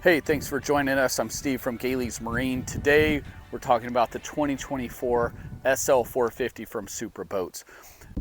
Hey, thanks for joining us. I'm Steve from Galey's Marine. Today we're talking about the 2024 SL 450 from Supra Boats.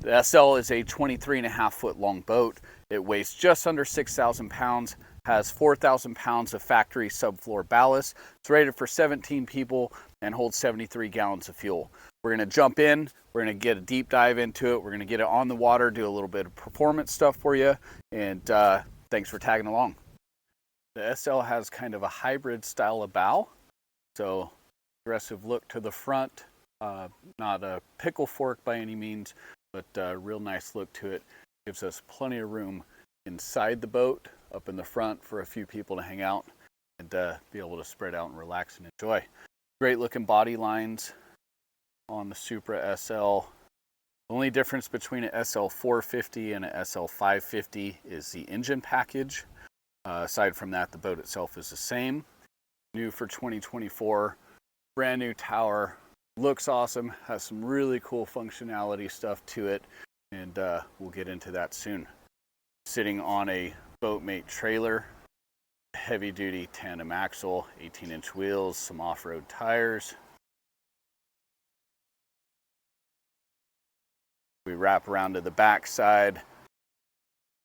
The SL is a 23.5 foot long boat. It weighs just under 6,000 pounds, has 4,000 pounds of factory subfloor ballast. It's rated for 17 people and holds 73 gallons of fuel. We're going to jump in, we're going to get a deep dive into it, we're going to get it on the water, do a little bit of performance stuff for you, and thanks for tagging along. The SL has kind of a hybrid style of bow, so aggressive look to the front, not a pickle fork by any means, but a real nice look to it. Gives us plenty of room inside the boat, up in the front for a few people to hang out and be able to spread out and relax and enjoy. Great looking body lines on the Supra SL. The only difference between an SL 450 and an SL 550 is the engine package. Aside from that, the boat itself is the same. New for 2024, brand new tower, looks awesome, has some really cool functionality stuff to it, and we'll get into that soon. Sitting on a Boatmate trailer, heavy duty tandem axle, 18-inch wheels, some off-road tires. We wrap around to the back side.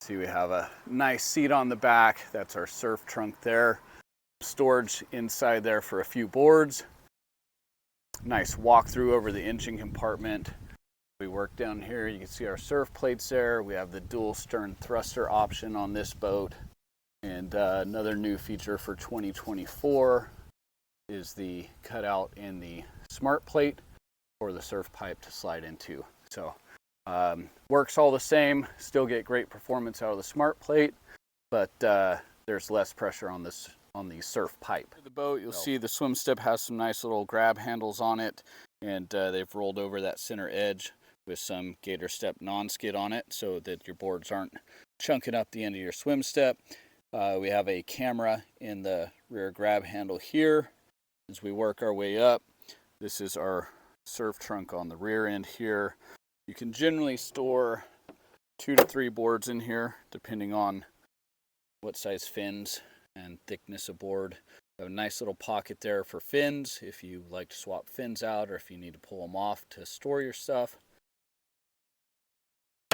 See, we have a nice seat on the back. That's our surf trunk there. Storage inside there for a few boards. Nice walkthrough over the engine compartment. We work down here. You can see our surf plates there. We have the dual stern thruster option on this boat. And another new feature for 2024 is the cutout in the smart plate for the surf pipe to slide into. So works all the same, still get great performance out of the smart plate, but there's less pressure on the surf pipe. The boat, you'll see the swim step has some nice little grab handles on it, and they've rolled over that center edge with some gator step non-skid on it so that your boards aren't chunking up the end of your swim step. We have a camera in the rear grab handle here. As we work our way up, this is our surf trunk on the rear end here. You can generally store 2 to 3 boards in here, depending on what size fins and thickness of board. We have a nice little pocket there for fins, if you like to swap fins out or if you need to pull them off to store your stuff.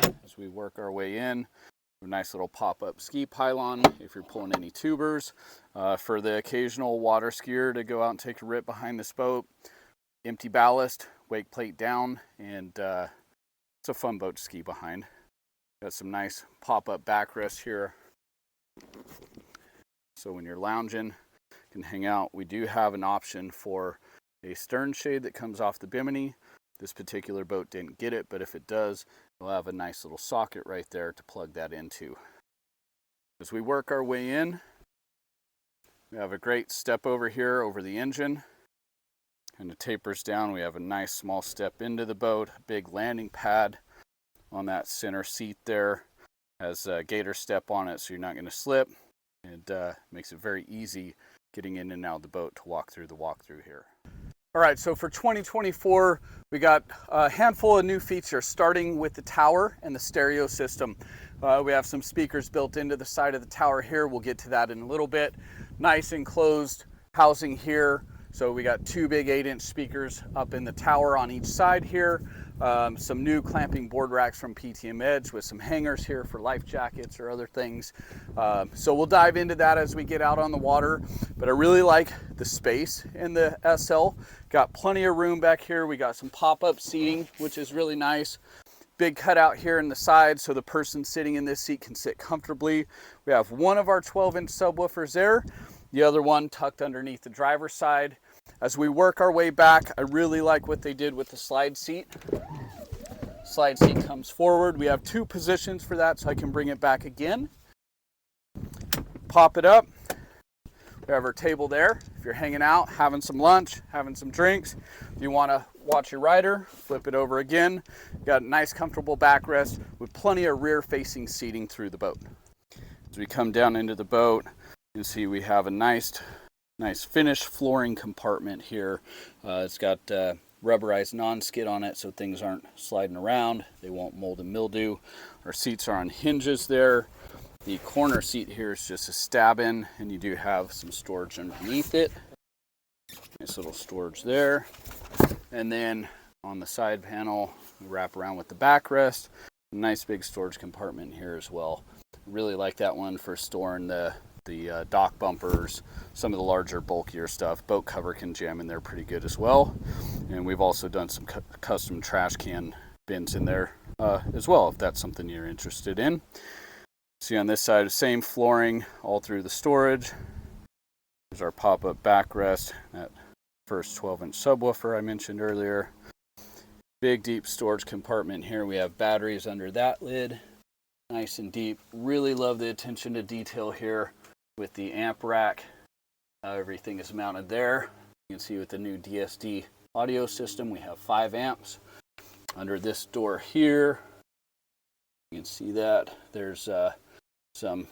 As we work our way in, a nice little pop-up ski pylon if you're pulling any tubers. For the occasional water skier to go out and take a rip behind this boat. Empty ballast, wake plate down, and it's a fun boat to ski behind. Got some nice pop-up backrest here. So when you're lounging, you can hang out. We do have an option for a stern shade that comes off the bimini. This particular boat didn't get it, but if it does, we'll have a nice little socket right there to plug that into. As we work our way in, we have a great step over here over the engine. And it tapers down. We have a nice small step into the boat, a big landing pad on that center seat there. Has a gator step on it so you're not going to slip, and makes it very easy getting in and out of the boat to walk through the walkthrough here. All right, so for 2024, we got a handful of new features, starting with the tower and the stereo system. We have some speakers built into the side of the tower here. We'll get to that in a little bit. Nice enclosed housing here. So we got 2 big 8-inch speakers up in the tower on each side here. Some new clamping board racks from PTM Edge with some hangers here for life jackets or other things. So we'll dive into that as we get out on the water. But I really like the space in the SL. Got plenty of room back here. We got some pop-up seating, which is really nice. Big cutout here in the side so the person sitting in this seat can sit comfortably. We have one of our 12-inch subwoofers there. The other one tucked underneath the driver's side. As we work our way back, I really like what they did with the slide seat. Slide seat comes forward. We have 2 positions for that, so I can bring it back again. Pop it up. We have our table there. If you're hanging out, having some lunch, having some drinks, if you want to watch your rider, flip it over again. Got a nice comfortable backrest with plenty of rear-facing seating through the boat. As we come down into the boat, you can see we have a nice finished flooring compartment here. It's got rubberized non-skid on it so things aren't sliding around. They won't mold and mildew. Our seats are on hinges there. The corner seat here is just a stab in, and you do have some storage underneath it. Nice little storage there. And then on the side panel, we wrap around with the backrest. Nice big storage compartment here as well. Really like that one for storing the dock bumpers, some of the larger, bulkier stuff. Boat cover can jam in there pretty good as well. And we've also done some custom trash can bins in there as well, if that's something you're interested in. See on this side, same flooring all through the storage. There's our pop-up backrest, that first 12-inch subwoofer I mentioned earlier. Big deep storage compartment here. We have batteries under that lid, nice and deep. Really love the attention to detail here with the amp rack. Everything is mounted there. You can see with the new DSD audio system, we have 5 amps. Under this door here, you can see that there's some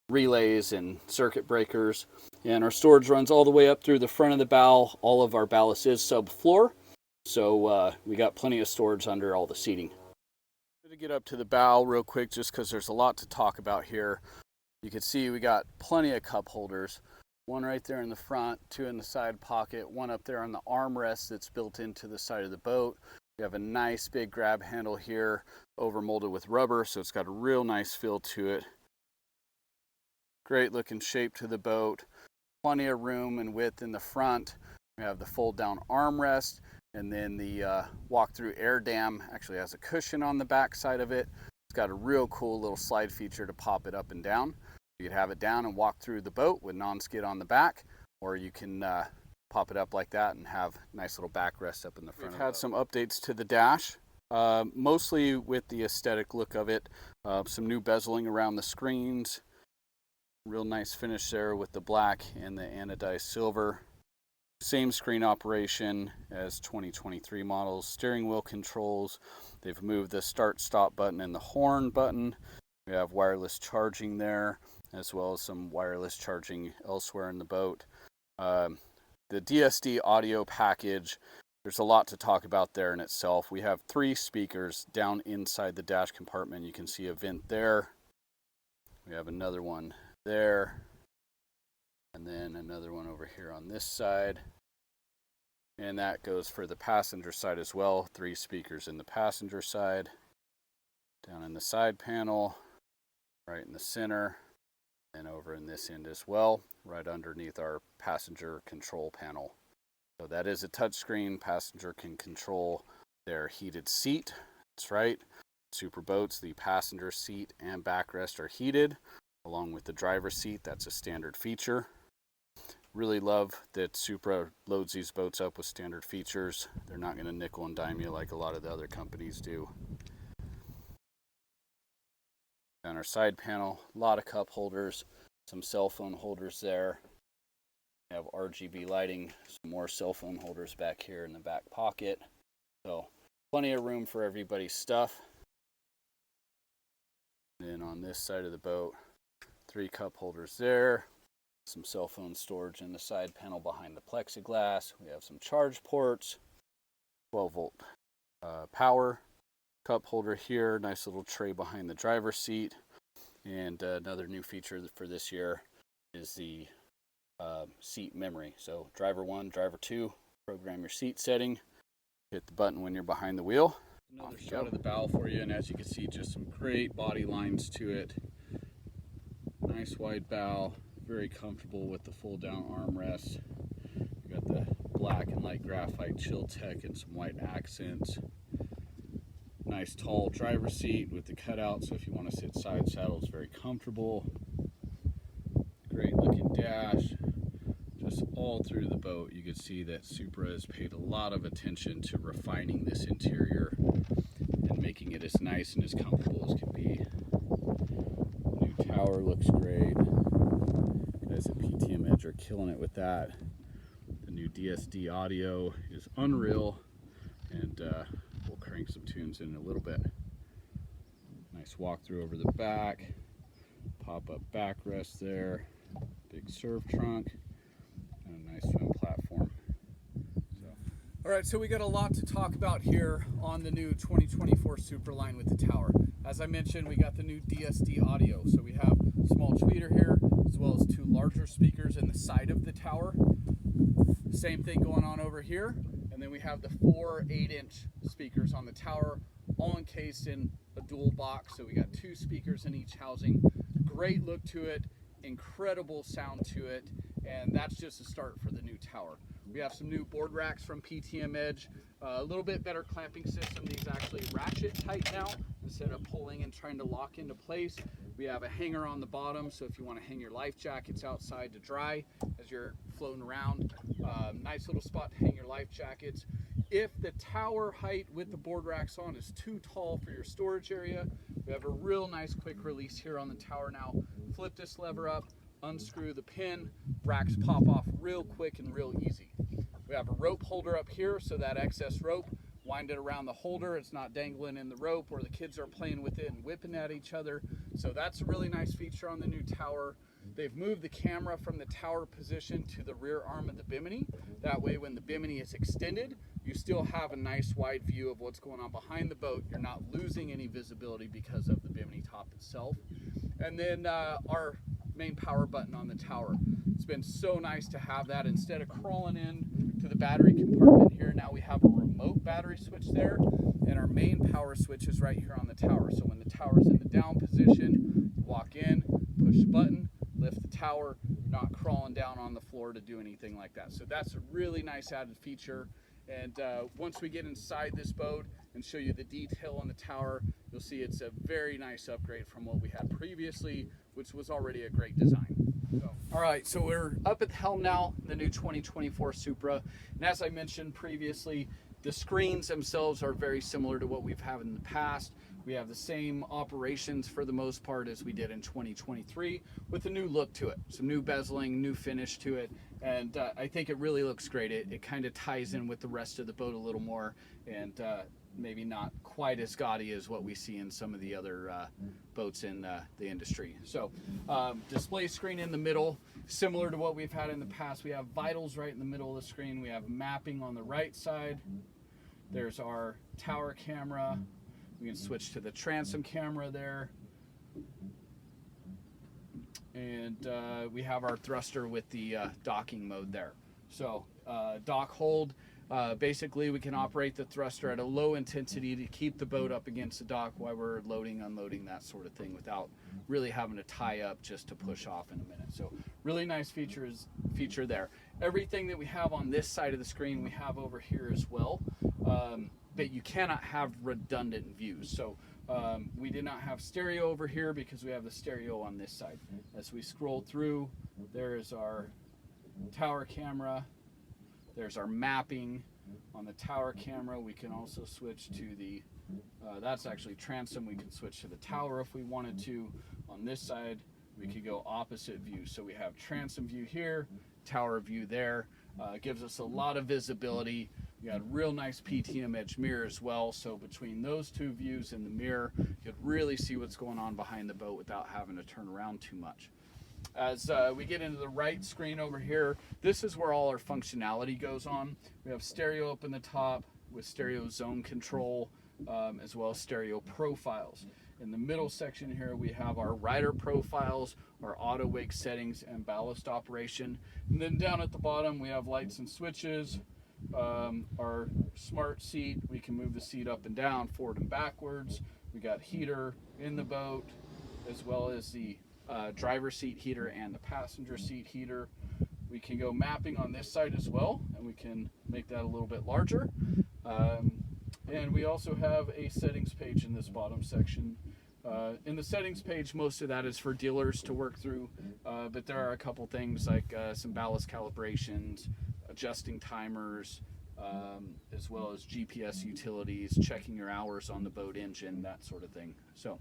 relays and circuit breakers, and our storage runs all the way up through the front of the bow. All of our ballast is subfloor, so we got plenty of storage under all the seating. I'm going to get up to the bow real quick just because there's a lot to talk about here. You can see we got plenty of cup holders. One right there in the front, 2 in the side pocket, one up there on the armrest that's built into the side of the boat. We have a nice big grab handle here, over molded with rubber, so it's got a real nice feel to it. Great looking shape to the boat. Plenty of room and width in the front. We have the fold down armrest, and then the walk-through air dam actually has a cushion on the back side of it. It's got a real cool little slide feature to pop it up and down. You could have it down and walk through the boat with non-skid on the back, or you can pop it up like that and have a nice little backrest up in the front. We've had some updates to the dash, mostly with the aesthetic look of it. Some new bezeling around the screens. Real nice finish there with the black and the anodized silver. Same screen operation as 2023 models. Steering wheel controls. They've moved the start stop button and the horn button. We have wireless charging there, as well as some wireless charging elsewhere in the boat. The DSD audio package, there's a lot to talk about there in itself. We have 3 speakers down inside the dash compartment. You can see a vent there. We have another one there, and then another one over here on this side, and that goes for the passenger side as well. 3 speakers in the passenger side, down in the side panel, right in the center, and over in this end as well, right underneath our passenger control panel. So that is a touchscreen. Passenger can control their heated seat. That's right, Supra boats, the passenger seat and backrest are heated, along with the driver's seat. That's a standard feature. Really love that Supra loads these boats up with standard features. They're not going to nickel and dime you like a lot of the other companies do. On our side panel, a lot of cup holders, some cell phone holders there. We have RGB lighting, some more cell phone holders back here in the back pocket. So plenty of room for everybody's stuff. Then on this side of the boat, 3 cup holders there, some cell phone storage in the side panel behind the plexiglass. We have some charge ports, 12-volt power cup holder here, nice little tray behind the driver's seat. And another new feature for this year is the seat memory. So driver 1, driver 2, program your seat setting, hit the button when you're behind the wheel. Another shot of the bow for you, and as you can see, just some great body lines to it. Nice wide bow, very comfortable with the fold down armrest. You got the black and light graphite chill tech and some white accents. Nice tall driver's seat with the cutout, so if you want to sit side saddle, it's very comfortable. Great looking dash. Just all through the boat, you can see that Supra has paid a lot of attention to refining this interior and making it as nice and as comfortable as can be. Tower looks great. Guys at PTM Edge are killing it with that. The new DSD audio is unreal, and we'll crank some tunes in a little bit. Nice walkthrough over the back, pop-up backrest there, big surf trunk, and a nice swim platform. All right, so we got a lot to talk about here on the new 2024 Supra line with the tower. As I mentioned, we got the new DSD audio. So we have a small tweeter here, as well as two larger speakers in the side of the tower. Same thing going on over here. And then we have the 4 8-inch speakers on the tower, all encased in a dual box. So we got 2 speakers in each housing. Great look to it, incredible sound to it, and that's just a start for the new tower. We have some new board racks from PTM Edge, a little bit better clamping system. These actually ratchet tight now instead of pulling and trying to lock into place. We have a hanger on the bottom, so if you want to hang your life jackets outside to dry as you're floating around, nice little spot to hang your life jackets. If the tower height with the board racks on is too tall for your storage area, we have a real nice quick release here on the tower now. Flip this lever up, unscrew the pin, racks pop off real quick and real easy. We have a rope holder up here, so that excess rope, wind it around the holder. It's not dangling in the rope or the kids are playing with it and whipping at each other. So that's a really nice feature on the new tower. They've moved the camera from the tower position to the rear arm of the bimini. That way when the bimini is extended, you still have a nice wide view of what's going on behind the boat. You're not losing any visibility because of the bimini top itself. And then our main power button on the tower. It's been so nice to have that. Instead of crawling in to the battery compartment here, now we have a remote battery switch there, and our main power switch is right here on the tower. So when the tower's in the down position, you walk in, push the button, lift the tower, not crawling down on the floor to do anything like that. So that's a really nice added feature. And once we get inside this boat and show you the detail on the tower, you'll see it's a very nice upgrade from what we had previously, which was already a great design. So, all right, so we're up at the helm now, the new 2024 Supra. And as I mentioned previously, the screens themselves are very similar to what we've had in the past. We have the same operations for the most part as we did in 2023 with a new look to it, some new bezeling, new finish to it, and I think it really looks great. It kind of ties in with the rest of the boat a little more, and maybe not quite as gaudy as what we see in some of the other boats in the industry. So display screen in the middle, similar to what we've had in the past. We have vitals right in the middle of the screen. We have mapping on the right side. There's our tower camera. We can switch to the transom camera there. And we have our thruster with the docking mode there. So dock hold, basically we can operate the thruster at a low intensity to keep the boat up against the dock while we're loading, unloading, that sort of thing, without really having to tie up just to push off in a minute. So really nice feature there. Everything that we have on this side of the screen we have over here as well. But you cannot have redundant views. So we did not have stereo over here because we have the stereo on this side. As we scroll through, there's our tower camera, there's our mapping on the tower camera. We can also switch to the, that's actually transom. We can switch to the tower if we wanted to. On this side, we could go opposite view. So we have transom view here, tower view there. It gives us a lot of visibility. We got a real nice PTM Edge mirror as well, so between those two views and the mirror, you could really see what's going on behind the boat without having to turn around too much. As we get into the right screen over here, this is where all our functionality goes on. We have stereo up in the top with stereo zone control, as well as stereo profiles. In the middle section here, we have our rider profiles, our auto wake settings, and ballast operation. And then down at the bottom, we have lights and switches. Our smart seat, we can move the seat up and down, forward and backwards. We got heater in the boat, as well as the driver seat heater and the passenger seat heater. We can go mapping on this side as well, and we can make that a little bit larger. And we also have a settings page in this bottom section. In the settings page, most of that is for dealers to work through, but there are a couple things like some ballast calibrations, adjusting timers, as well as GPS utilities, checking your hours on the boat engine, that sort of thing. So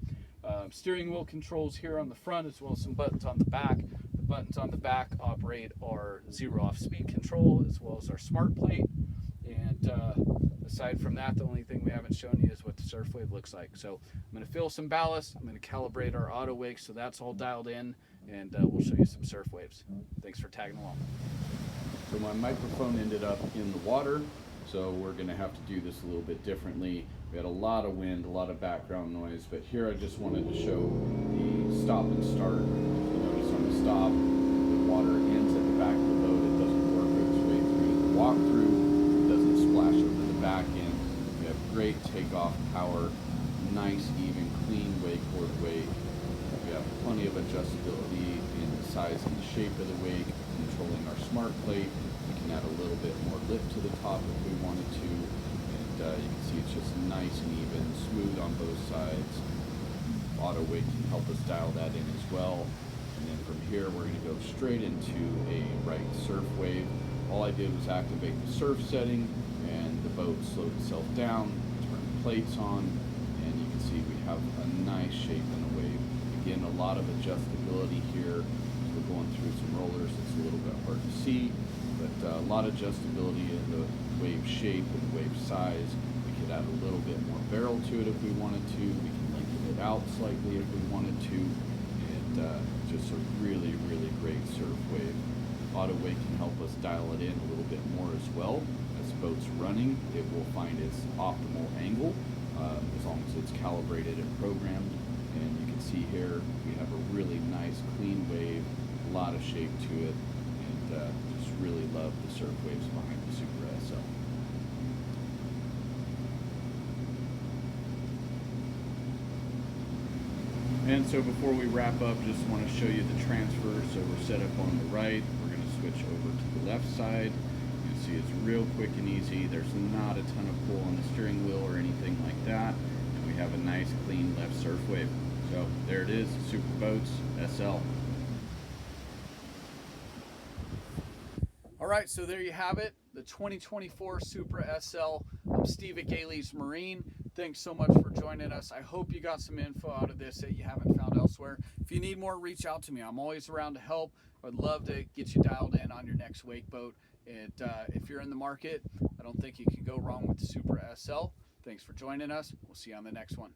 steering wheel controls here on the front, as well as some buttons on the back. The buttons on the back operate our 0-off speed control, as well as our smart plate. And aside from that, the only thing we haven't shown you is what the surf wave looks like. So I'm going to fill some ballast, I'm going to calibrate our auto wake, so that's all dialed in, and we'll show you some surf waves. Thanks for tagging along. So my microphone ended up in the water, So we're going to have to do this a little bit differently. We had a lot of wind, a lot of background noise, but here I just wanted to show the stop and start. If you notice on the stop, the water ends at the back of the boat. It doesn't work its way through the walk-through. It doesn't splash over the back end. We have great takeoff power, nice, even, clean wakeboard wake. We have plenty of adjustability in the size and the shape of the wake, controlling our smart plate. We can add a little bit more lift to the top if we wanted to, and you can see it's just nice and even, smooth on both sides. Auto wake can help us dial that in as well. And then from here we're going to go straight into a right surf wave. All I did was activate the surf setting, and the boat slowed itself down, turned the plates on, and you can see we have a nice shape in the wave. Again, a lot of adjustability here. We're going through some rollers, it's a little bit hard to see, but a lot of adjustability in the wave shape and wave size. We could add a little bit more barrel to it if we wanted to. We can lengthen it out slightly if we wanted to, and just a really, really great surf wave. Auto wake can help us dial it in a little bit more as well. As the boat's running, it will find its optimal angle as long as it's calibrated and programmed. And you can see here we have a really nice clean wave, a lot of shape to it, and just really love the surf waves behind the Supra SL. And so before we wrap up, just want to show you the transfer. So we're set up on the right, we're going to switch over to the left side. You can see it's real quick and easy. There's not a ton of pull on the steering wheel or anything like that. And we have a nice clean left surf wave. So there it is, Supra Boats SL. All right, so there you have it, the 2024 Supra SL. I'm Steve at Galey's Marine. Thanks so much for joining us. I hope you got some info out of this that you haven't found elsewhere. If you need more, reach out to me. I'm always around to help. I'd love to get you dialed in on your next wake boat. And if you're in the market, I don't think you can go wrong with the Supra SL. Thanks for joining us. We'll see you on the next one.